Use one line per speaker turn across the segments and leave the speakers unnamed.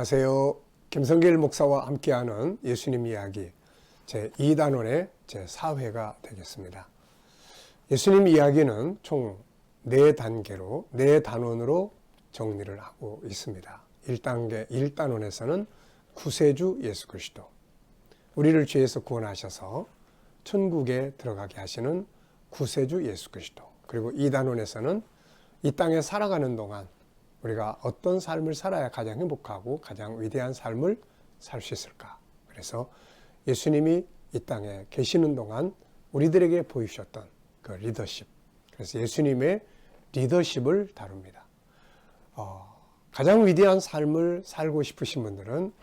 안녕하세요. 김성길 목사와 함께하는 예수님 이야기 제2단원의 제4회가 되겠습니다. 예수님 이야기는 총 4단계로 4단원으로 정리를 하고 있습니다. 1단계 1단원에서는 구세주 예수 그리스도, 우리를 죄에서 구원하셔서 천국에 들어가게 하시는 구세주 예수 그리스도, 그리고 2단원에서는 이 땅에 살아가는 동안 우리가 어떤 삶을 살아야 가장 행복하고 가장 위대한 삶을 살 수 있을까? 그래서 예수님이 이 땅에 계시는 동안 우리들에게 보이셨던 그 리더십, 그래서 예수님의 리더십을 다룹니다. 가장 위대한 삶을 살고 싶으신 분들은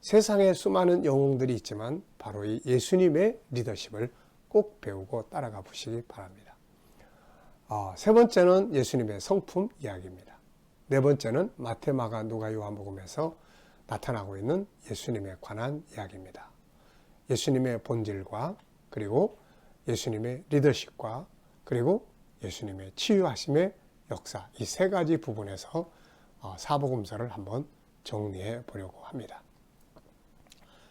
세상에 수많은 영웅들이 있지만 바로 이 예수님의 리더십을 꼭 배우고 따라가 보시기 바랍니다. 세 번째는 예수님의 성품 이야기입니다. 네 번째는 마태, 마가, 누가, 요한복음에서 나타나고 있는 예수님에 관한 이야기입니다. 예수님의 본질과 그리고 예수님의 리더십과 그리고 예수님의 치유하심의 역사, 이 세 가지 부분에서 사복음서를 한번 정리해 보려고 합니다.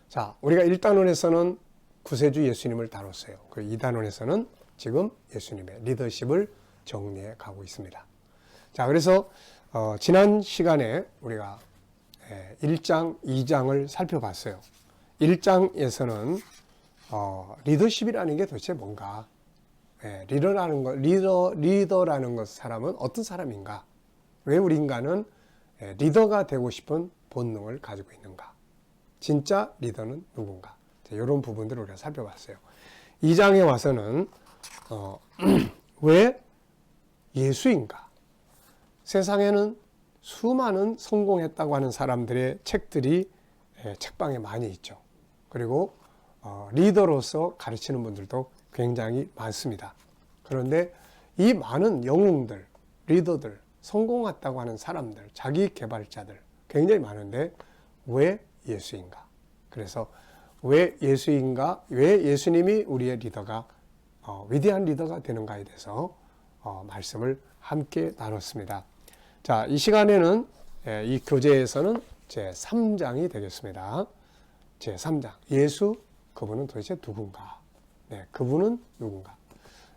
자, 우리가 1단원에서는 구세주 예수님을 다뤘어요. 그 2단원에서는 지금 예수님의 리더십을 정리해 가고 있습니다. 자, 그래서 지난 시간에 우리가 1장, 2장을 살펴봤어요. 1장에서는 리더십이라는 게 도대체 뭔가, 리더라는 것, 사람은 어떤 사람인가, 왜 우리 인간은 리더가 되고 싶은 본능을 가지고 있는가, 진짜 리더는 누군가, 이런 부분들을 우리가 살펴봤어요. 2장에 와서는 왜 예수인가? 세상에는 수많은 성공했다고 하는 사람들의 책들이 책방에 많이 있죠. 그리고 리더로서 가르치는 분들도 굉장히 많습니다. 그런데 이 많은 영웅들, 리더들, 성공했다고 하는 사람들, 자기 개발자들 굉장히 많은데 왜 예수인가? 그래서 왜 예수인가? 왜 예수님이 우리의 리더가 위대한 리더가 되는가에 대해서 말씀을 함께 나눴습니다. 자, 이 시간에는 이 교재에서는 제3장이 되겠습니다. 제3장, 예수, 그분은 도대체 누군가? 그분은 누군가?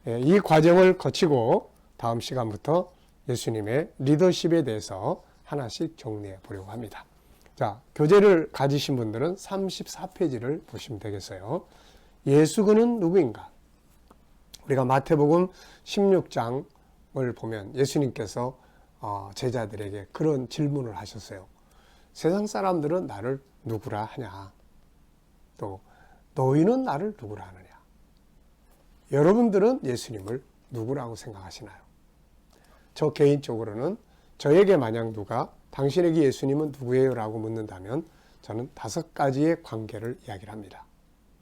이 과정을 거치고 다음 시간부터 예수님의 리더십에 대해서 하나씩 정리해 보려고 합니다. 자, 교재를 가지신 분들은 34페이지를 보시면 되겠어요. 예수 그는 누구인가? 우리가 마태복음 16장을 보면 예수님께서 제자들에게 그런 질문을 하셨어요. 세상 사람들은 나를 누구라 하냐? 또 너희는 나를 누구라 하느냐? 여러분들은 예수님을 누구라고 생각하시나요? 저 개인적으로는 저에게 만약 누가 당신에게 예수님은 누구예요? 라고 묻는다면 저는 5가지의 관계를 이야기를 합니다.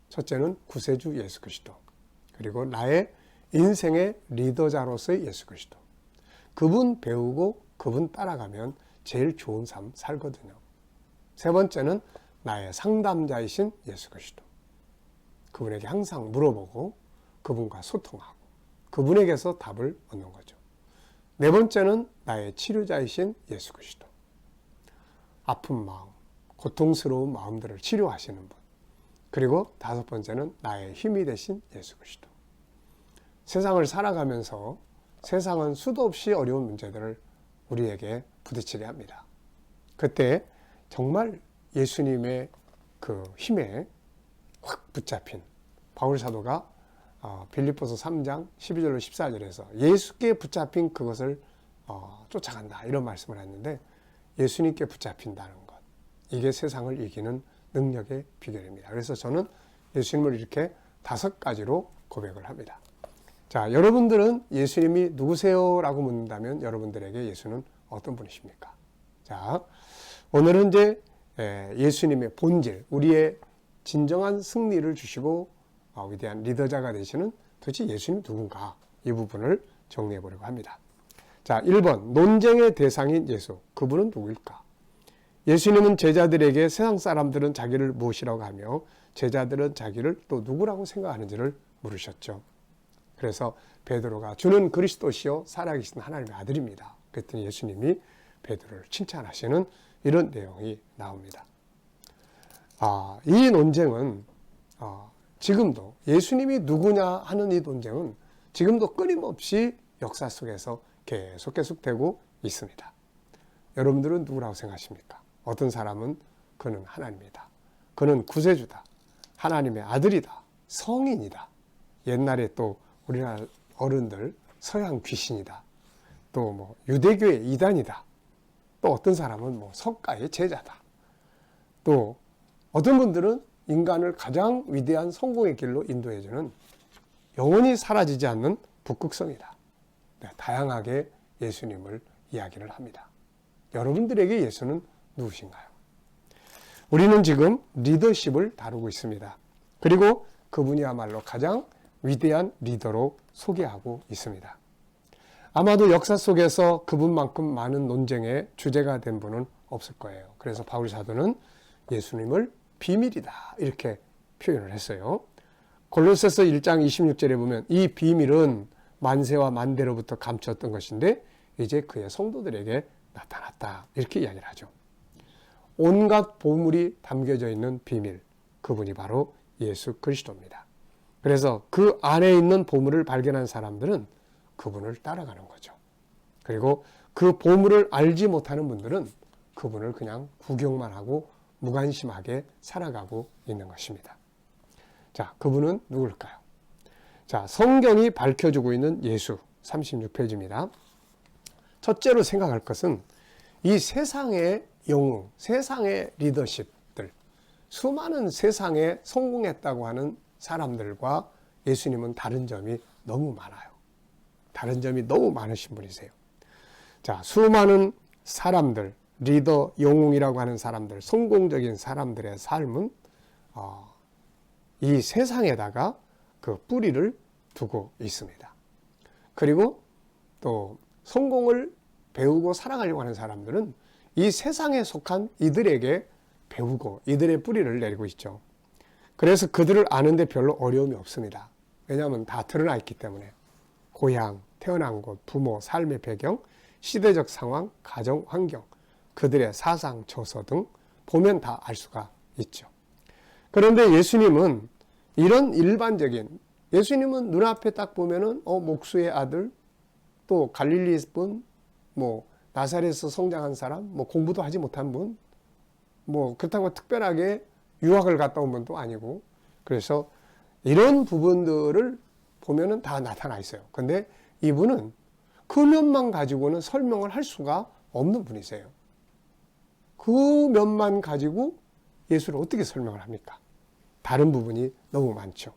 첫째는 구세주 예수 그리스도, 그리고 나의 인생의 리더자로서의 예수 그리스도. 그분 배우고 그분 따라가면 제일 좋은 삶 살거든요. 세 번째는 나의 상담자이신 예수 그리스도. 그분에게 항상 물어보고 그분과 소통하고 그분에게서 답을 얻는 거죠. 네 번째는 나의 치료자이신 예수 그리스도. 아픈 마음, 고통스러운 마음들을 치료하시는 분. 그리고 5번째는 나의 힘이 되신 예수 그리스도. 세상을 살아가면서 세상은 수도 없이 어려운 문제들을 우리에게 부딪히게 합니다. 그때 정말 예수님의 그 힘에 확 붙잡힌 바울 사도가 빌립보서 3장 12절로 14절에서 예수께 붙잡힌 그것을 쫓아간다, 이런 말씀을 했는데, 예수님께 붙잡힌다는 것, 이게 세상을 이기는 능력의 비결입니다. 그래서 저는 예수님을 이렇게 5가지로 고백을 합니다. 자, 여러분들은 예수님이 누구세요? 라고 묻는다면 여러분들에게 예수는 어떤 분이십니까? 자, 오늘은 이제 예수님의 본질, 우리의 진정한 승리를 주시고 위대한 리더자가 되시는 도대체 예수님 누군가, 이 부분을 정리해 보려고 합니다. 자, 1번, 논쟁의 대상인 예수, 그분은 누구일까? 예수님은 제자들에게 세상 사람들은 자기를 무엇이라고 하며 제자들은 자기를 또 누구라고 생각하는지를 물으셨죠. 그래서 베드로가 주는 그리스도시요 살아계신 하나님의 아들입니다. 그랬더니 예수님이 베드로를 칭찬하시는 이런 내용이 나옵니다. 이 논쟁은 지금도 예수님이 누구냐 하는 이 논쟁은 지금도 끊임없이 역사 속에서 계속 되고 있습니다. 여러분들은 누구라고 생각하십니까? 어떤 사람은 그는 하나님이다. 그는 구세주다. 하나님의 아들이다. 성인이다. 옛날에 또 우리나라 어른들 서양 귀신이다. 또 뭐 유대교의 이단이다. 또 어떤 사람은 뭐 석가의 제자다. 또 어떤 분들은 인간을 가장 위대한 성공의 길로 인도해주는 영원히 사라지지 않는 북극성이다. 네, 다양하게 예수님을 이야기를 합니다. 여러분들에게 예수는 누구신가요? 우리는 지금 리더십을 다루고 있습니다. 그리고 그분이야말로 가장 위대한 리더로 소개하고 있습니다. 아마도 역사 속에서 그분만큼 많은 논쟁의 주제가 된 분은 없을 거예요. 그래서 바울 사도는 예수님을 비밀이다 이렇게 표현을 했어요. 골로새서 1장 26절에 보면 이 비밀은 만세와 만대로부터 감추었던 것인데 이제 그의 성도들에게 나타났다 이렇게 이야기를 하죠. 온갖 보물이 담겨져 있는 비밀, 그분이 바로 예수 그리스도입니다. 그래서 그 안에 있는 보물을 발견한 사람들은 그분을 따라가는 거죠. 그리고 그 보물을 알지 못하는 분들은 그분을 그냥 구경만 하고 무관심하게 살아가고 있는 것입니다. 자, 그분은 누굴까요? 자, 성경이 밝혀주고 있는 예수 36페이지입니다. 첫째로 생각할 것은 이 세상의 영웅, 세상의 리더십들, 수많은 세상에 성공했다고 하는 사람들과 예수님은 다른 점이 너무 많아요. 다른 점이 너무 많으신 분이세요. 자, 수많은 사람들, 리더, 영웅이라고 하는 사람들, 성공적인 사람들의 삶은 이 세상에다가 그 뿌리를 두고 있습니다. 그리고 또 성공을 배우고 살아가려고 하는 사람들은 이 세상에 속한 이들에게 배우고 이들의 뿌리를 내리고 있죠. 그래서 그들을 아는데 별로 어려움이 없습니다. 왜냐하면 다 드러나 있기 때문에. 고향, 태어난 곳, 부모, 삶의 배경, 시대적 상황, 가정 환경, 그들의 사상, 처서 등 보면 다 알 수가 있죠. 그런데 예수님은 이런 일반적인, 예수님은 눈앞에 딱 보면은 목수의 아들, 또 갈릴리 분, 뭐 나사렛에서 성장한 사람, 뭐 공부도 하지 못한 분, 뭐 그렇다고 특별하게 유학을 갔다 온 분도 아니고, 그래서 이런 부분들을 보면은 다 나타나 있어요. 근데 이분은 그 면만 가지고는 설명을 할 수가 없는 분이세요. 그 면만 가지고 예수를 어떻게 설명을 합니까? 다른 부분이 너무 많죠.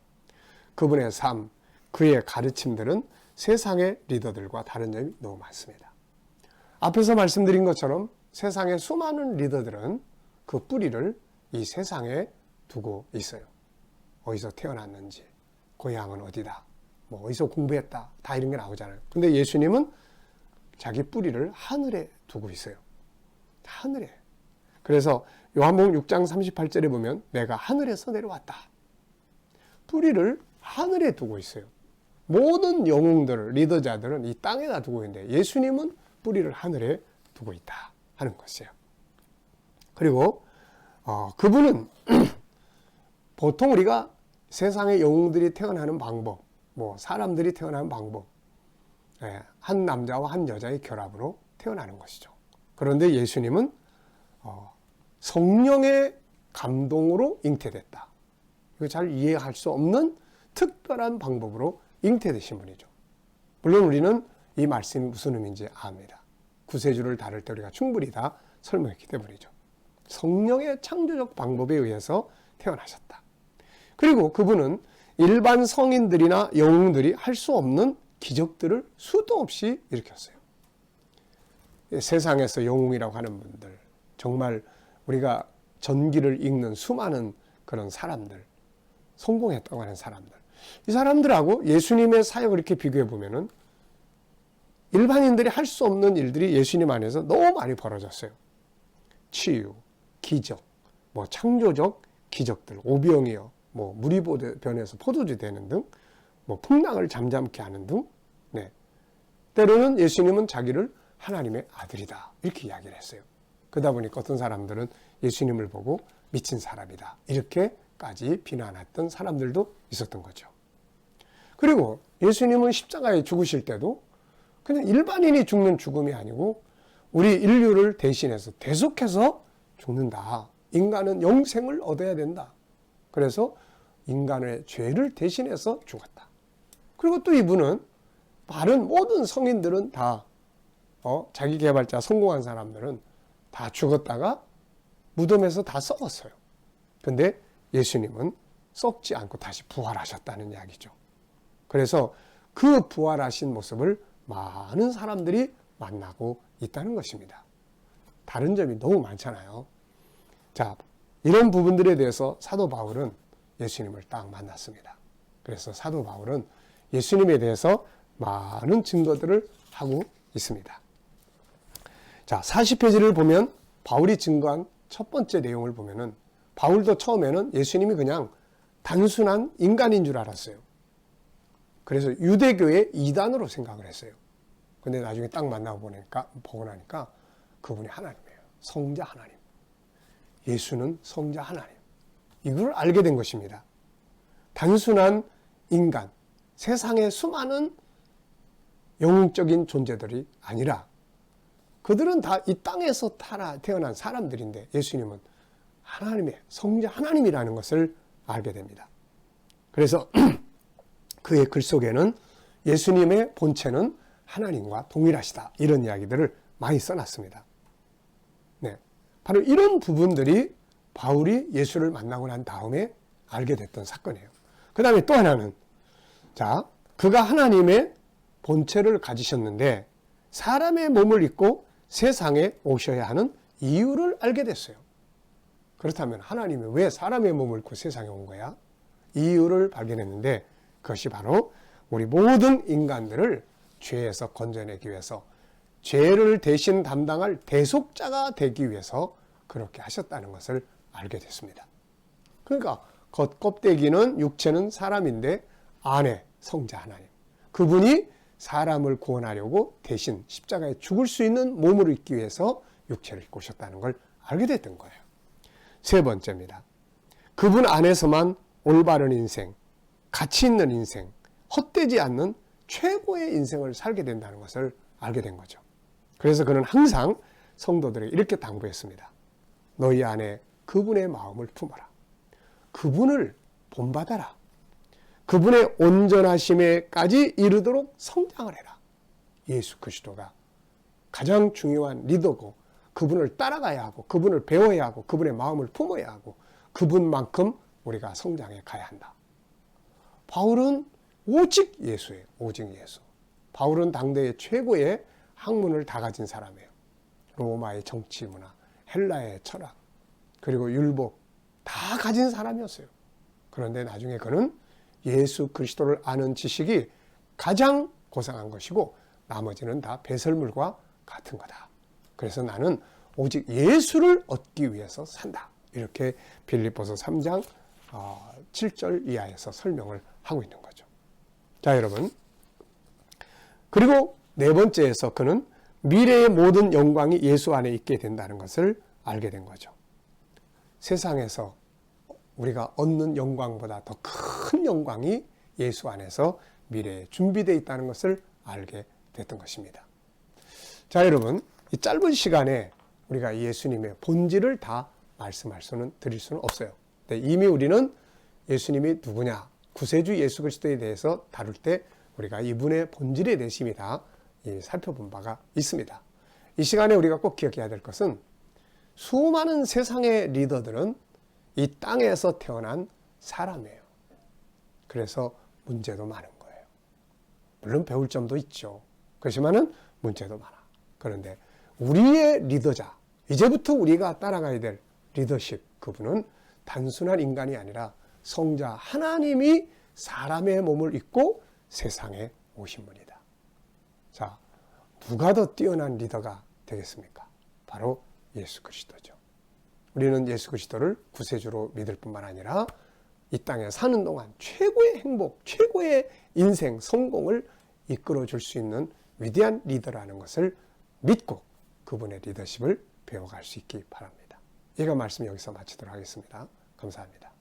그분의 삶, 그의 가르침들은 세상의 리더들과 다른 점이 너무 많습니다. 앞에서 말씀드린 것처럼 세상의 수많은 리더들은 그 뿌리를 이 세상에 두고 있어요. 어디서 태어났는지, 고향은 어디다, 뭐 어디서 공부했다, 다 이런 게 나오잖아요. 근데 예수님은 자기 뿌리를 하늘에 두고 있어요. 하늘에. 그래서 요한복음 6장 38절에 보면 내가 하늘에서 내려왔다. 뿌리를 하늘에 두고 있어요. 모든 영웅들, 리더자들은 이 땅에다 두고 있는데 예수님은 뿌리를 하늘에 두고 있다 하는 것이에요. 그리고 그분은 보통 우리가 세상의 영웅들이 태어나는 방법, 뭐 사람들이 태어나는 방법, 한 남자와 한 여자의 결합으로 태어나는 것이죠. 그런데 예수님은 성령의 감동으로 잉태됐다. 이거 잘 이해할 수 없는 특별한 방법으로 잉태되신 분이죠. 물론 우리는 이 말씀이 무슨 의미인지 압니다. 구세주를 다룰 때 우리가 충분히 다 설명했기 때문이죠. 성령의 창조적 방법에 의해서 태어나셨다. 그리고 그분은 일반 성인들이나 영웅들이 할 수 없는 기적들을 수도 없이 일으켰어요. 세상에서 영웅이라고 하는 분들, 정말 우리가 전기를 읽는 수많은 그런 사람들, 성공했다고 하는 사람들, 이 사람들하고 예수님의 사역을 이렇게 비교해 보면은 일반인들이 할 수 없는 일들이 예수님 안에서 너무 많이 벌어졌어요. 치유, 기적, 뭐 창조적 기적들, 오병이어, 뭐 물이 변해서 포도주 되는 등, 뭐 풍랑을 잠잠케 하는 등, 때로는 예수님은 자기를 하나님의 아들이다 이렇게 이야기를 했어요. 그러다 보니까 어떤 사람들은 예수님을 보고 미친 사람이다, 이렇게까지 비난했던 사람들도 있었던 거죠. 그리고 예수님은 십자가에 죽으실 때도 그냥 일반인이 죽는 죽음이 아니고 우리 인류를 대신해서 대속해서 죽는다. 인간은 영생을 얻어야 된다. 그래서 인간의 죄를 대신해서 죽었다. 그리고 또 이분은 다른 모든 성인들은 다 자기개발자 성공한 사람들은 다 죽었다가 무덤에서 다 썩었어요. 근데 예수님은 썩지 않고 다시 부활하셨다는 이야기죠. 그래서 그 부활하신 모습을 많은 사람들이 만나고 있다는 것입니다. 다른 점이 너무 많잖아요. 자, 이런 부분들에 대해서 사도 바울은 예수님을 딱 만났습니다. 그래서 사도 바울은 예수님에 대해서 많은 증거들을 하고 있습니다. 자, 40페이지를 보면 바울이 증거한 첫 번째 내용을 보면은 바울도 처음에는 예수님이 그냥 단순한 인간인 줄 알았어요. 그래서 유대교의 이단으로 생각을 했어요. 근데 나중에 딱 보고 나니까 그분이 하나님이에요. 성자 하나님. 예수는 성자 하나님. 이걸 알게 된 것입니다. 단순한 인간, 세상의 수많은 영웅적인 존재들이 아니라 그들은 다 이 땅에서 태어난 사람들인데 예수님은 하나님의 성자 하나님이라는 것을 알게 됩니다. 그래서 그의 글 속에는 예수님의 본체는 하나님과 동일하시다, 이런 이야기들을 많이 써놨습니다. 네, 바로 이런 부분들이 바울이 예수를 만나고 난 다음에 알게 됐던 사건이에요. 그 다음에 또 하나는, 자, 그가 하나님의 본체를 가지셨는데 사람의 몸을 입고 세상에 오셔야 하는 이유를 알게 됐어요. 그렇다면 하나님이 왜 사람의 몸을 입고 세상에 온 거야? 이유를 발견했는데 그것이 바로 우리 모든 인간들을 죄에서 건져내기 위해서, 죄를 대신 담당할 대속자가 되기 위해서 그렇게 하셨다는 것을 알게 됐습니다. 그러니까 겉껍데기는, 육체는 사람인데 안에 성자 하나님, 그분이 사람을 구원하려고 대신 십자가에 죽을 수 있는 몸을 입기 위해서 육체를 입고 오셨다는 걸 알게 됐던 거예요. 세 번째입니다. 그분 안에서만 올바른 인생, 가치 있는 인생, 헛되지 않는 최고의 인생을 살게 된다는 것을 알게 된 거죠. 그래서 그는 항상 성도들에게 이렇게 당부했습니다. 너희 안에 그분의 마음을 품어라. 그분을 본받아라. 그분의 온전하심에까지 이르도록 성장을 해라. 예수 그리스도가 가장 중요한 리더고 그분을 따라가야 하고 그분을 배워야 하고 그분의 마음을 품어야 하고 그분만큼 우리가 성장해 가야 한다. 바울은 오직 예수예요. 오직 예수. 바울은 당대의 최고의 학문을 다 가진 사람이에요. 로마의 정치 문화, 헬라의 철학, 그리고 율법 다 가진 사람이었어요. 그런데 나중에 그는 예수 그리스도를 아는 지식이 가장 고상한 것이고 나머지는 다 배설물과 같은 거다. 그래서 나는 오직 예수를 얻기 위해서 산다. 이렇게 빌립보서 3장 7절 이하에서 설명을 하고 있는 거죠. 자, 여러분. 그리고 네 번째에서 그는 미래의 모든 영광이 예수 안에 있게 된다는 것을 알게 된 거죠. 세상에서 우리가 얻는 영광보다 더 큰 영광이 예수 안에서 미래에 준비되어 있다는 것을 알게 됐던 것입니다. 자, 여러분, 이 짧은 시간에 우리가 예수님의 본질을 다 드릴 수는 없어요. 근데 이미 우리는 예수님이 누구냐, 구세주 예수 그리스도에 대해서 다룰 때 우리가 이분의 본질에 대해서 이미 다 살펴본 바가 있습니다. 이 시간에 우리가 꼭 기억해야 될 것은 수많은 세상의 리더들은 이 땅에서 태어난 사람이에요. 그래서 문제도 많은 거예요. 물론 배울 점도 있죠. 그렇지만은 문제도 많아. 그런데 우리의 리더자, 이제부터 우리가 따라가야 될 리더십, 그분은 단순한 인간이 아니라 성자 하나님이 사람의 몸을 입고 세상에 오신 분이다. 자, 누가 더 뛰어난 리더가 되겠습니까? 바로 예수 그리스도죠. 우리는 예수 그리스도를 구세주로 믿을 뿐만 아니라 이 땅에 사는 동안 최고의 행복, 최고의 인생, 성공을 이끌어 줄 수 있는 위대한 리더라는 것을 믿고 그분의 리더십을 배워갈 수 있기 바랍니다. 이거 말씀 여기서 마치도록 하겠습니다. 감사합니다.